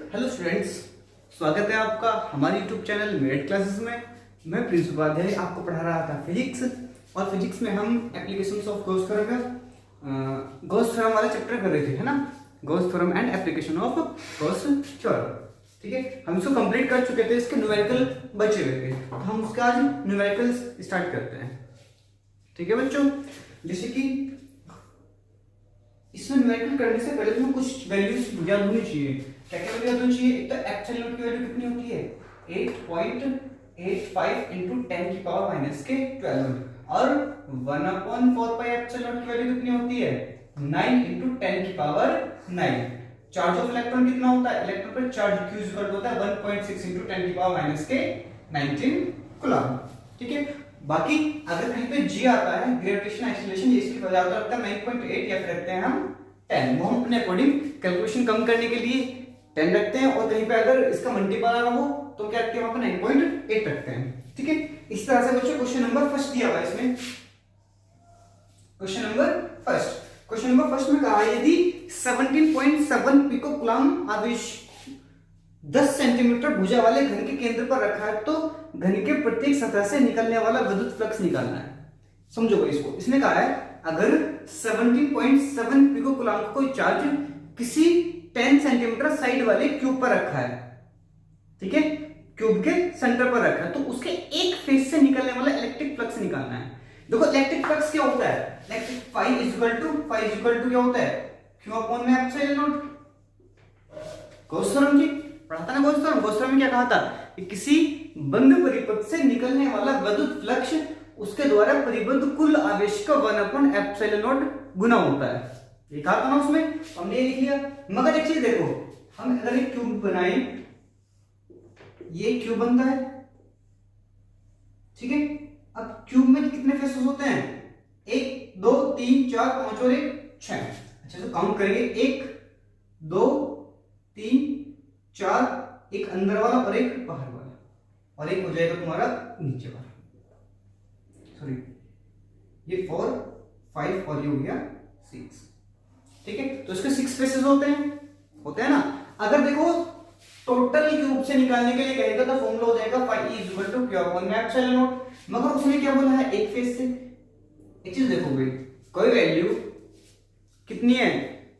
Hello students, स्वागत है आपका हमारे यूट्यूब चैनल मेरिट क्लासेस में। मैं प्रिंस उपाध्याय आपको पढ़ा रहा था फिजिक्स, और फिजिक्स में हम एप्लीकेशंस ऑफ गॉस थ्योरम वाला चैप्टर कर रहे थे, है ना। Gauss theorem and application of Gauss theorem, ठीक है। हम इसको कंप्लीट कर चुके थे, इसके न्यूमेरिकल बचे हुए थे, तो हम उसका आज न्यूमेरिकल्स स्टार्ट करते हैं, ठीक है बच्चों। जैसे कि इसमें न्यूमेरिकल करने से पहले तुम्हें कुछ वैल्यूज याद होनी चाहिए। क्या क्या वैल्यू याद होनी चाहिए? एक तो एप्सिलॉन नॉट की वैल्यू कितनी होती है? 8.85 into 10 की पावर माइनस के 12, और 1/4 पाई एप्सिलॉन नॉट की वैल्यू कितनी होती है? 9 into 10 की पावर 9। चार्ज ऑफ इलेक्ट्रॉन कितना होता है? इलेक्ट्रॉन पर चार्ज q इक्वल होता है 1.6 into 10 की पावर माइनस के 19 कूलम, ठीक है। बाकी अगर कहीं पे g आता है, ग्रेविटेशन एक्सीलरेशन, इसकी वजह से रखता है 9.8 या फिर रखते हैं हम 10। वो हम अपने अकॉर्डिंग कैलकुलेशन कम करने के लिए 10 रखते हैं, और कहीं पे अगर इसका मल्टीपल हो तो क्या रखते हैं? वहां पर 9.8 रखते हैं, ठीक है। इस तरह से बच्चों क्वेश्चन नंबर फर्स्ट दिया हुआ है इसमें। क्वेश्चन नंबर फर्स्ट में कहा है यदि 17.7 पिको कूलम आवेश 10 सेंटीमीटर भुजा वाले घन के केंद्र पर रखा है, तो घन के प्रत्येक सतह से निकलने वाला विद्युत फ्लक्स निकालना है। समझो भाई इसको। इसने कहा है अगर 17.7 पिको कूलम का कोई चार्ज किसी 10 सेंटीमीटर साइड वाले क्यूब पर रखा है, ठीक है, क्यूब के सेंटर पर रखा है, तो उसके एक फेस से निकलने वाला इलेक्ट्रिक फ्लक्स निकालना है। देखो इलेक्ट्रिक फ्लक्स क्या होता है? इलेक्ट्रिक फाई इक्वल टू क्या होता है? क्यू अपॉन में एप्सिलॉन नॉट। गॉस थ्योरम की पढ़ा था ना। गॉस थ्योरम में क्या कहा था कि किसी बंद परिपथ से निकलने वाला विद्युत फ्लक्स उसके द्वारा परिबद्ध कुल आवेश का 1/एप्सिलॉन नॉट गुना होता है। ये कहा था ना उसमें, हमने लिख लिया। मगर एक चीज देखो, हम अगर एक क्यूब बनाए, ये क्यूब बनता है, ठीक है। अब क्यूब में कितने फेसेस होते हैं? 1 2 3 4 5 और 1 6। अच्छा तो काउंट करेंगे, 1 2 3 4, एक अंदर वाला और एक बाहर वाला, और एक हो जाएगा तुम्हारा नीचे वाला, सॉरी ये 4 5 और ये हो गया 6, ठीक है। तो इसके 6 फेसेस होते हैं ना। अगर देखो टोटल क्यूब से निकालने के लिए कहेगा तो फॉर्मूला हो जाएगा phi is equal to q upon epsilon nought. मगर उसने क्या बोला है? एक फेस से। एक चीज देखो भाई, कोई वैल्यू कितनी है?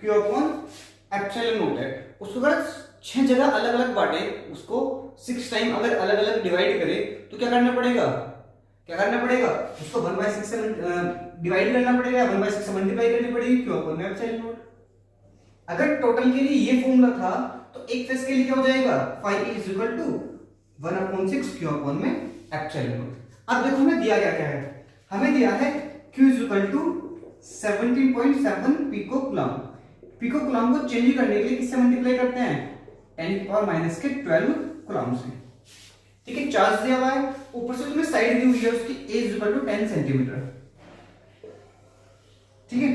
क्यू अपॉन एप्सिलॉन नॉट है, उसको अगर 6 जगह अलग अलग बांटे, उसको 6 टाइम अगर अलग अलग डिवाइड करे, तो क्या करना पड़ेगा? उसको 1/6 से डिवाइड करना पड़ेगा, 1/6 से मल्टीप्लाई करनी पड़ेगी क्यू अपॉन एप्सिलॉन नॉट। अगर टोटल के लिए ये फॉर्मूला था, तो एक फेस के लिए क्या हो जाएगा? Phi is equal to 1/6 q upon में एप्सिलॉन नॉट। अब देखो हमें दिया क्या है? हमें दिया है Q is equal to 17.7 pico coulomb. Pico coulomb को चेंज करने के लिए किससे मल्टीप्लाई करते हैं? 10 की पावर माइनस के 12 कूलम से, ठीक है। चार्ज दिया हुआ है, ऊपर से तुम्हें साइड दी हुई है उसकी a is equal to 10 centimetre, ठीक है।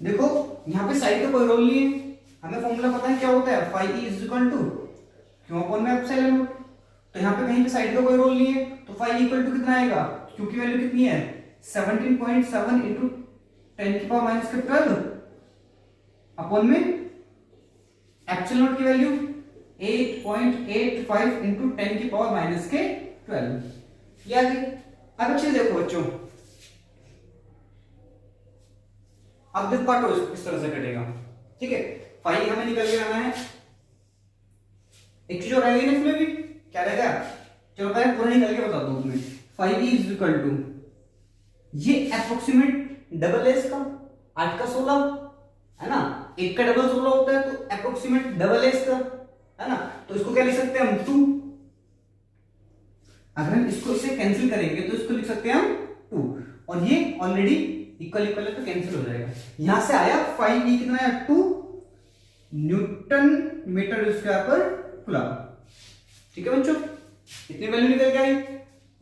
देखो यहाँ पे साइड का कोई रोल नहीं है, हमें फॉर्मूला पता है क्या होता है? Phi is equal to q upon में एप्सिलॉन नॉट। तो यहाँ पे कहीं पे साइड का कोई रोल नहीं है, तो फाई इक्वल टू कितना आएगा? क्यू की वैल्यू कितनी है? 17.7 into 10 की पावर माइनस के 12 अपॉन में एप्सिलॉन नॉट की वैल्यू 8.85 into 10 की पावर माइनस के 12। ये आ गई। अब अच्छे देखो बच्चों, अब देखो काटो इस तरह से कटेगा, ठीक है। फाई हमें निकल के आना है। एक चीज और रहेगी ना इसमें भी, क्या रहेगा? चलो पहले पूरा निकल के बता दो तुम्हें। फाई इज इक्वल टू, ये अप्रोक्सीमेट डबल है इसका, 8 का 16 है ना, 1 का डबल 16 होता है, तो अप्रोक्सीमेट डबल है इसका, है ना। तो इसको क्या लिख सकते हैं हम? 2। अगर हम इसको इससे कैंसिल करेंगे तो इसको लिख सकते हैं हम 2, और ये ऑलरेडी इक्वल है तो कैंसिल हो जाएगा। यहां से आया फाई ई कितना है? 2 न्यूटन मीटर स्क्वायर पर कूलम, ठीक है बच्चों। इतनी वैल्यू निकल के आई।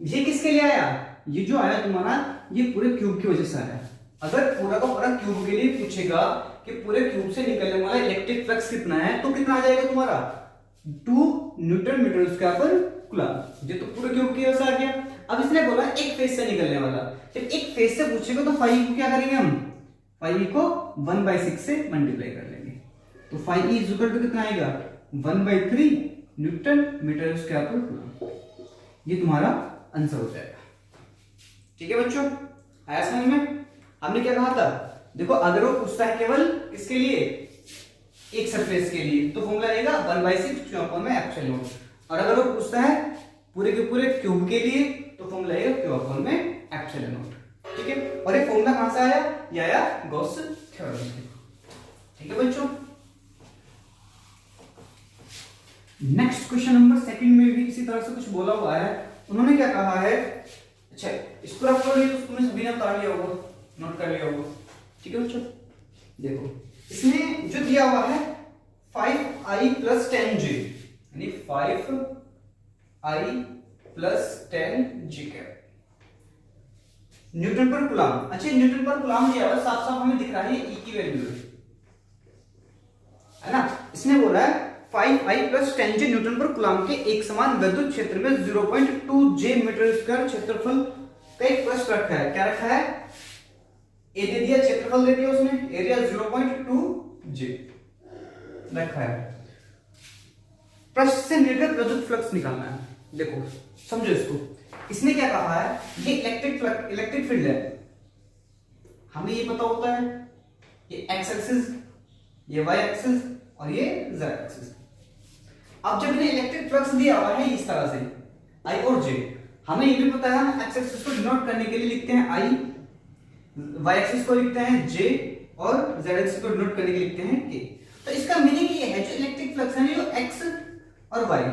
ये किसके लिए आया? ये जो आया तुम्हारा, ये पूरे क्यूब की वजह से आया। अगर पूरा का पूरा क्यूब के लिए पूछेगा कि पूरे क्यूब से निकलने वाला इलेक्ट्रिक फ्लक्स कितना है, तो कितना आ जाएगा तुम्हारा? 2 न्यूटन मीटर स्क्वायर पर कूलम। ये तो पूरे क्यूब की वजह से आ गया। अब इसने बोला एक फेस से निकलने वाला, जब एक फेस से पूछेगा तो फाई को क्या करेंगे हम? फाई को 1/6 से मल्टीप्लाई कर लेंगे, तो फाई इज इक्वल टू कितना आएगा? 1/3 न्यूटन मीटर स्क्वायर पर कूलम। ये तुम्हारा आंसर हो जाएगा। ठीक है बच्चों, आया समझ में? हमने क्या कहा था, देखो अगर वो पूछता है केवल इसके लिए एक सरफेस के लिए तो फॉर्मूला रहेगा 1/6 Q/ε, और अगर वो पूछता है पूरे के पूरे क्यूब के लिए तो फॉर्मूला रहेगा Q/ε। ठीक है, और ये फॉर्मूला कहां से आया? ये आया गॉस थ्योरम से। ठीक है बच्चों, नेक्स्ट क्वेश्चन नंबर सेकंड में भी इसी तरह से कुछ बोला हुआ है। उन्होंने क्या कहा है, अच्छा इसको रख लो, तो तुमने सभी ने उतार लिया होगा, नोट कर लिया होगा। ठीक है बच्चों, देखो इसमें जो दिया हुआ है 5i + 10j, यानी 5i + 10j न्यूटन पर कूलम। अच्छा न्यूटन पर कूलम दिया हुआ है, साफ साफ हमें दिख रहा है e की वैल्यू है ना। इसने बोला है 5i + 10j न्यूटन पर कूलम के एक समान विद्युत क्षेत्र में 0.2j मीटर स्क्वायर क्षेत्रफल का एक प्रश्न रखा है। क्या रखा है? ए दे दिया, क्षेत्रफल दे दिया उसने, एरिया 0.2j रखा है। प्रश्न से निर्गत विद्युत फ्लक्स निकालना है। देखो समझो इसको, इसने क्या कहा है, ये इलेक्ट्रिक फील्ड है, हमें ये पता होता है, ये एक्स एक्सिस, ये वाई एक्सिस और ये जेड एक्सिस। अब जब इन्हें इलेक्ट्रिक फ्लक्स दिया हुआ है इस तरह से आई और जे, हमें ये भी पता है हम एक्स एक्सिस को डिनोट करने के लिए लिखते हैं आई, वाई एक्सिस को लिखते हैं जे और जेड एक्सिस को डिनोट करने के लिए लिखते हैं के। तो इसका मीनिंग ये है जो इलेक्ट्रिक फ्लक्स है जो एक्स और वाई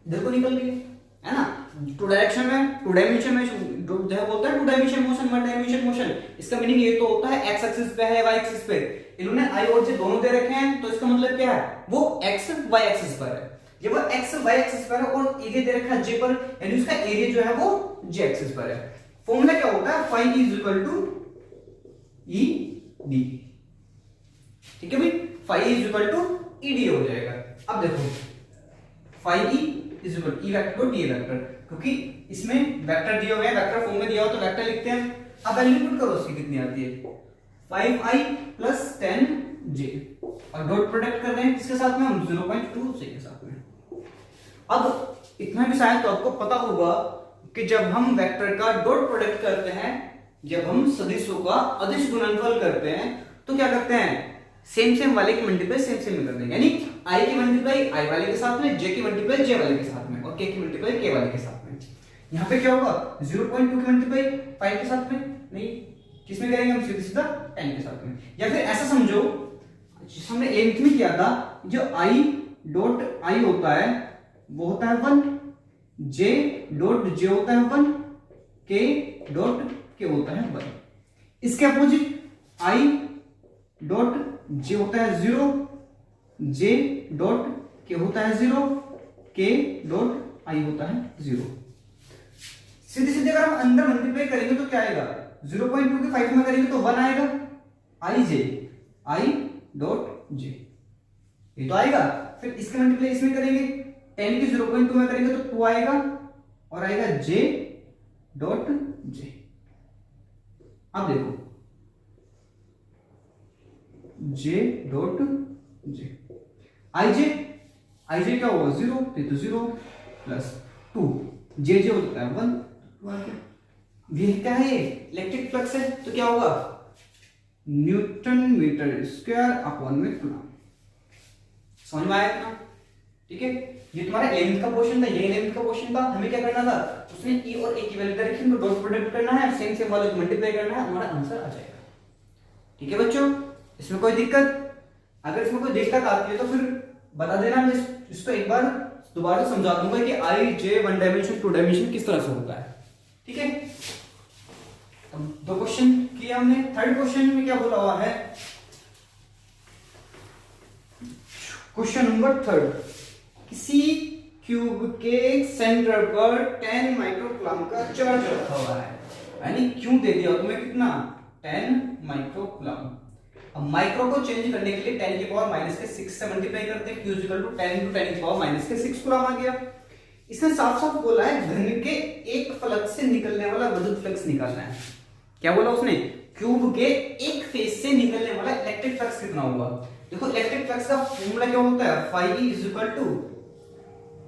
देखो निकल गई है ना, टू डायरेक्शन में, टू डायमेंशन में जो है बोलता है two dimension motion, one dimension motion. इसका मीनिंग ये तो होता है एक्स एक्सिस पे है, वाई एक्सिस पे। इन्होंने आई और जे दोनों दे रखे हैं तो इसका मतलब क्या है, वो एक्स वाई एक्सिस पर है। जब वो एक्स वाई एक्सिस पर है और एरिया दे रखा है जे पर, यानी उसका एरिया जो है वो जे एक्सिस पर है। फॉर्मूला क्या होता है, phi is equal to E D. ठीक है भाई, phi is equal to E D हो जाएगा। अब देखो phi E is equal E vector और डी वेक्टर, क्योंकि इसमें वेक्टर दिए हुए हैं, वेक्टर फॉर्म में दिया हो तो वेक्टर लिखते हैं। अब वैल्यू पुट करो उसकी कितनी आती है, 5i + 10j, और डॉट प्रोडक्ट कर रहे हैं किसके साथ में, हम 0.2 के साथ में। अब इतना भी शायद तो आपको पता होगा कि जब हम वेक्टर का डॉट प्रोडक्ट करते हैं, जब हम सदिशों का अदिश गुणनफल करते हैं तो क्या करते हैं, सेम वाले की मल्टीप्लाई सेम में कर देंगे, यानी i की मल्टीप्लाई i वाले के साथ में, j की मल्टीप्लाई j वाले के साथ में और k की मल्टीप्लाई k वाले के साथ में। यहाँ पे क्या होगा, 0.2 की मल्टीप्लाई 5 के साथ में नहीं, किसमें करेंगे हम, सीधा 10 के साथ में। या फिर ऐसा समझो जिस हमने 8th में किया था, जो i डॉट i होता है वो होता है 1, j डॉट j होता है 1, k डॉट k होता है 1। इसके अपोजिट i डॉट j होता है 0, j डॉट k होता है 0, k डॉट i होता है 0। सीधे सीधे अगर हम अंदर मल्टीप्लाई करेंगे तो क्या आएगा, 0.2 के 5 में करेंगे तो 1 आएगा, i डॉट j ये तो आएगा। फिर इसके मल्टीप्लाई इसमें करेंगे, 10 की 0.2 में करेंगे तो 2 आएगा और आएगा j डॉट j। अब देखो j dot j, i j क्या होगा 0, तो 0 प्लस 2, j होता है 1। ये क्या है, इलेक्ट्रिक फ्लक्स है तो क्या होगा, न्यूटन मीटर स्क्वायर अपॉन में कूलम। समझ में आया ना? ठीक है, ये तुम्हारा 11th का क्वेश्चन था, ये 11th का क्वेश्चन था। हमें क्या करना था, उसने e और a की वैल्यू दे रखी है, उनको डॉट प्रोडक्ट करना है, सेम वाले को मल्टीप्लाई करना है, हमारा आंसर आ जाएगा। ठीक है बच्चों, इसमें कोई दिक्कत, अगर इसमें कोई दिक्कत आती है तो फिर बता देना, मैं इसको एक बार दोबारा समझा दूंगा कि i j one dimension two dimension किस तरह से होता है। ठीक है, अब 2 क्वेश्चन किया हमने। थर्ड क्वेश्चन में क्या बोला हुआ है, क्वेश्चन नंबर 3, किसी क्यूब के सेंटर पर 10 माइक्रोकूलम का चार्ज रखा हुआ है, यानी क्यों दे दिया तुम्हें कितना, 10 माइक्रोकूलम। अब माइक्रो को चेंज करने के लिए 10 की पावर -6 से मल्टीप्लाई करते हैं, Q = 10 × 10 की पावर -6 कूलम आ गया। इसने साफ साफ बोला है घन के एक फलक से निकलने वाला विद्युत फ्लक्स निकालना है। क्या बोला उसने, क्यूब के एक फेस से निकलने वाला इलेक्ट्रिक फ्लक्स कितना होगा। देखो इलेक्ट्रिक फ्लक्स का फॉर्मूला क्या होता है, phi E is equal to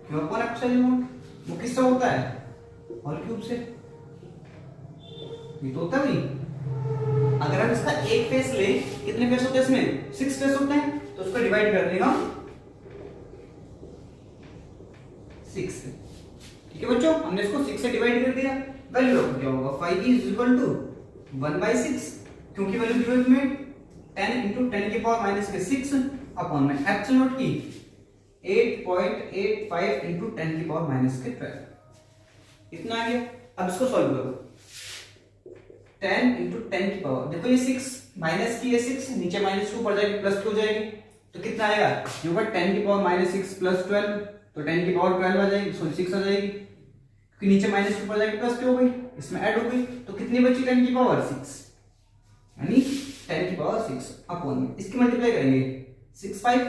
q upon epsilon nought. वो किससे होता है, और क्यूब से। ये तो होता है भाई। अगर हम इसका एक फेस ले, कितने फेस होते हैं इसमें, 6 फेस होते हैं, तो उसको डिवाइड कर देगा 6 से। ठीक है बच्चों, हमने इसको 6 से डिवाइड कर दिया। वैल्यू रखो क्या होगा, phi E is equal to 1/6, क्योंकि वैल्यू दी हुई में 10 into 10 की पावर माइनस के 6 अपॉन में एप्सिलॉन नॉट की 8.85 into 10 की पावर माइनस के 12। इतना आ गया। अब इसको सॉल्व करो, 10 into 10 की पावर, देखो ये 6 माइनस की है, 6 नीचे माइनस 2 पड़ जाएगी, प्लस 2 हो जाएगी, तो कितना आएगा, ये होगा 10 की पावर माइनस 6 प्लस 12, तो 10 की पावर 12 आ जाएगी, सॉरी 6 आ जाएगी, क्योंकि नीचे माइनस 2 पड़ जाएगी, प्लस 2 हो गई, इसमें ऐड हो गई, तो कितनी बची 10 की पावर 6, यानी 10 की पावर 6 अपॉन में इसकी मल्टीप्लाई करेंगे, 6 5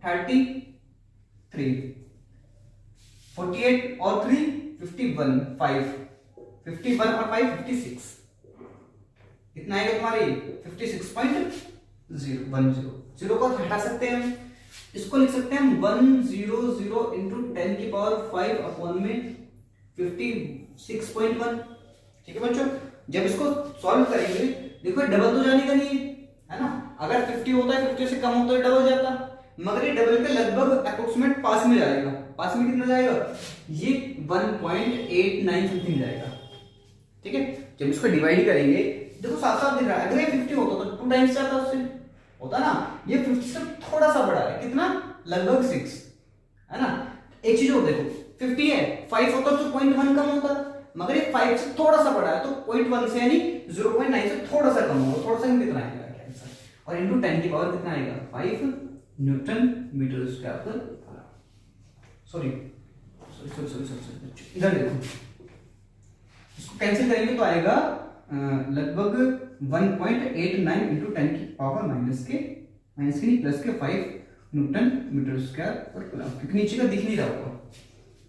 33, 48 और 3 51, 5 51 और 5 56, कितना आएगा तुम्हारी 56.010। जीरो को हटा सकते हैं हम, इसको लिख सकते हैं हम 100 into 10 की पावर 5 अपॉन में 56.1। ठीक है बच्चों, जब इसको सॉल्व करेंगे, देखो डबल तो जाने का नहीं है ना, अगर 50 होता है 50 से कम होता है डबल जाता, मगर ये डबल के लगभग अप्रोक्सीमेट पास में जाएगा। पास में कितना जाएगा, ये 1.89 समथिंग जाएगा। ठीक है, जब इसको डिवाइड करेंगे, देखो साफ साफ दिख रहा है, अगर ये 50 होता तो 2 टाइम्स जाता उससे, होता ना, ये 50 से थोड़ा सा बड़ा है, कितना, लगभग 6, है ना। एक चीज और देखो, 50 है, 5 होता तो 0.1 कम होता, मगर ये 5 से थोड़ा सा बड़ा है, तो 0.1 से यानी 0.9 से थोड़ा सा कम होगा, थोड़ा सा कितना आएगा आंसर, और इनटू 10 की पावर कितना आएगा 5 न्यूटन मीटर स्क्वायर पर। सॉरी इधर देखो, इसको कैंसिल करेंगे तो आएगा लगभग 1.89 इंटू 10 की पावर माइनस के नहीं प्लस के 5 न्यूटन मीटर स्क्वायर पर कूलम, क्योंकि नीचे का दिख नहीं रहा होगा।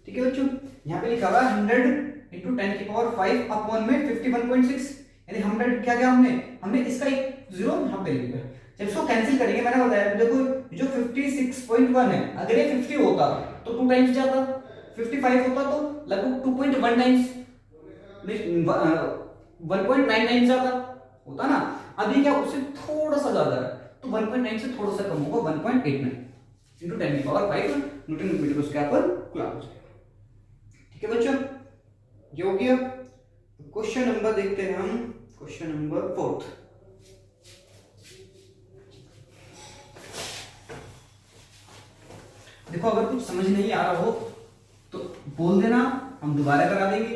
ठीक है बच्चों, यहाँ पे लिखा हुआ 100 इंटू 10 की पावर 5 अपॉन में 51.6, यानी 100 क्या क्या हमने इसका एक जीरो यहाँ पे लिखा। जब इसको कैंसिल करेंगे, मैंने बताया देखो जो 56.1 है, अगर ये 50 होता तो 2 टाइम्स जाता, 55 होता तो लगभग 2.1 टाइम्स, 1.99 ज्यादा होता ना। अभी क्या उससे थोड़ा सा ज्यादा है, तो 1.9 से थोड़ा सा कम होगा, 1.89 इंटू 10 की पावर 5 न्यूटन मीटर स्क्वायर पर कूलम। ठीक है बच्चों, ये हो गया। क्वेश्चन नंबर देखते हैं हम, क्वेश्चन नंबर 4। देखो अगर कुछ समझ नहीं आ रहा हो तो बोल देना, हम दोबारा करा देंगे।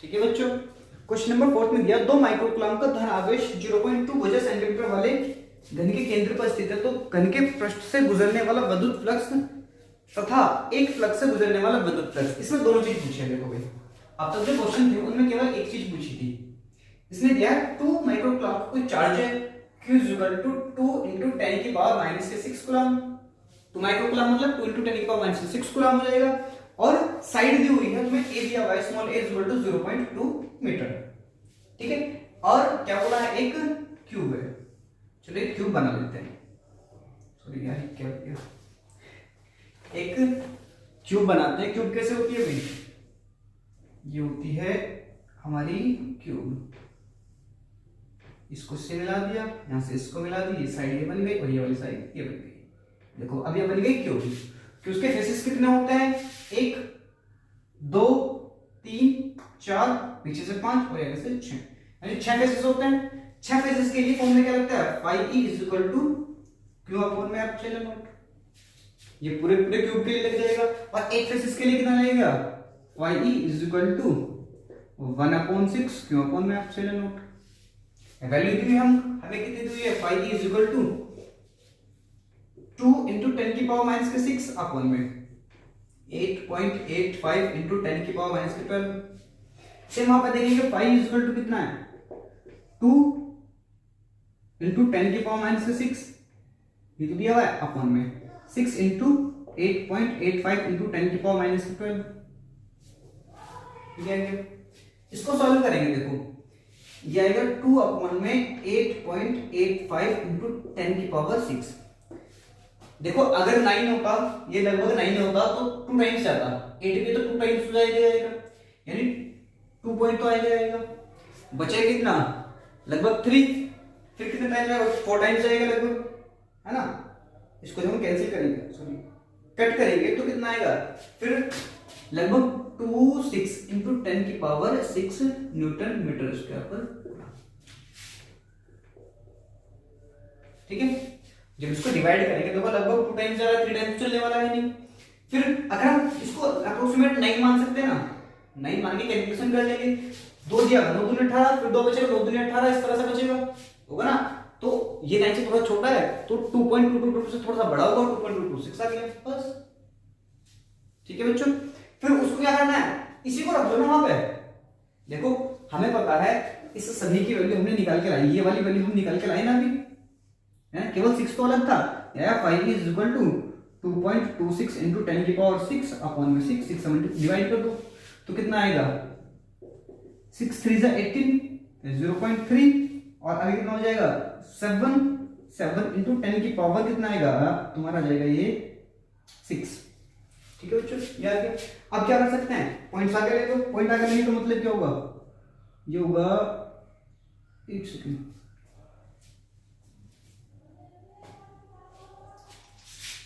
ठीक है बच्चों, क्वेश्चन नंबर 4 में दिया 2 माइक्रोकूलम का धन आवेश 0.2 वजह सेंटीमीटर वाले घन के केंद्र पर स्थित है, तो घन के पृष्ठ से गुजरने वाला विद्युत फ्लक्स तथा एक फ्लक्स से गुजरने वाला विद्युत फ्लक्स, इसमें दोनों चीज पूछे हैं। देखो भाई, अब तक जो क्वेश्चन थे उनमें केवल एक चीज पूछी थी। इसने दिया 2 माइक्रोकूलम का कोई चार्ज है, Q = 2 into 10 की पावर माइनस के 6 कूलम। 2 माइक्रोकूलम मतलब 2 into 10 की पावर माइनस के 6 कूलम हो जाएगा, और साइड दी हुई है तुम्हें ए दिया हुआ है, स्मॉल a = 0.2 मीटर। ठीक है, और क्या बोला है, एक क्यूब है। चलो एक क्यूब बना लेते हैं, सॉरी यार क्या किया, एक क्यूब बनाते हैं। क्यूब कैसे होती है भाई, ये होती है हमारी क्यूब, इसको इससे मिला दिया, यहां से इसको मिला दी, ये साइड ये बन गई और ये वाली साइड ये बन गई। देखो अब ये बन गई क्यूब। क्यूब के फेसेस कितने होते हैं, 1 2 3 4, पीछे से 5 और आगे से 6, यानी 6 फेसेस होते हैं। 6 फेसेस के लिए फॉर्मूला क्या लगता है, phi E is equal to q upon में एप्सिलॉन नॉट। ये पूरे क्यूब के लिए लग जाएगा, और एक फेसेस के लिए कितना लगेगा, phi E is equal to 1/6 q upon में एप्सिलॉन नॉट। वैल्यू दी हमें कितनी दी है, phi E is equal to 2 into 10 की पावर माइनस के 6 अपॉन में 8.85 into 10 की पावर माइनस के 12। सेम वहां पर देखेंगे फाई इज इक्वल टू कितना है, 2 into 10 की पावर माइनस के 6, ये तो दिया हुआ है, अपॉन में 6 into 8.85 into 10 की पावर माइनस के 12। ठीक है, इसको सॉल्व करेंगे। देखो ये आएगा 2 में 8.85 इंटू 10⁶। देखो अगर 9 होता, ये लगभग 9 होता तो 2 टाइम्स जाता, 8 भी तो 2 टाइम्स जाएगा, यानी 2 पॉइंट तो आएगा। बचेगा कितना, लगभग 3। फिर कितने टाइम जाएगा, 4 टाइम्स जाएगा लगभग, है ना। इसको जब हम कैंसिल करेंगे, सॉरी कट करेंगे तो कितना आएगा, फिर लगभग 26 इंटू 10⁶ न्यूटन मीटर स्क्वायर पर। ठीक है, जब इसको डिवाइड करेंगे देखो लगभग 2 टाइम्स जा रहा है, 3 टाइम्स चलने वाला है नहीं। फिर अगर हम इसको अप्रोक्सीमेट 9 मान सकते हैं ना, 9 मान के कैलकुलेशन कर लेंगे। 2 दिया 9 दूनी 18, फिर 2 बचेगा 9 दूनी 18, इस तरह से बचेगा, होगा ना। तो ये 9 से थोड़ा छोटा है तो 2.222 से थोड़ा सा बड़ा होगा, 2.226 आ गया बस। ठीक है बच्चों, फिर उसको क्या करना है, इसी को रख दो ना वहां पे। देखो हमें पता है इस सभी की वैल्यू हमने निकाल के लाई, ये वाली वैल्यू हम निकाल के लाए ना अभी, है केवल 6 तो अलग था। 5 is equal to 2.26 into 10⁶ upon में 6, 6 7 डिवाइड कर दो तो कितना आएगा, 6 3 जा 18, 0.3 और आगे कितना हो जाएगा 7 इंटू 10⁻, कितना आएगा तुम्हारा, जाएगा ये 6। ठीक है बच्चों, ये आ गया। अब क्या कर सकते हैं, पॉइंट्स आगे ले लो, पॉइंट आगे नहीं तो मतलब क्या होगा, ये होगा, एक सेकंड,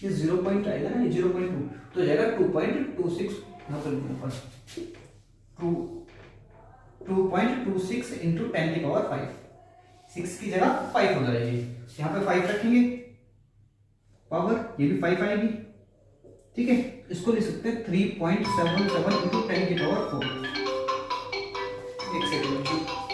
ये 0 पॉइंट आएगा ना, ये 0.2 तो जाएगा 2.26, यहाँ पर 2.26 इंटू 10⁵, 6 की जगह 5 हो जाएगी, यहाँ पे 5 रखेंगे पावर, ये भी 5 आएगी। ठीक है, इसको लिख सकते हैं 3.77 इंटू 10⁻⁴। एक सेकंड।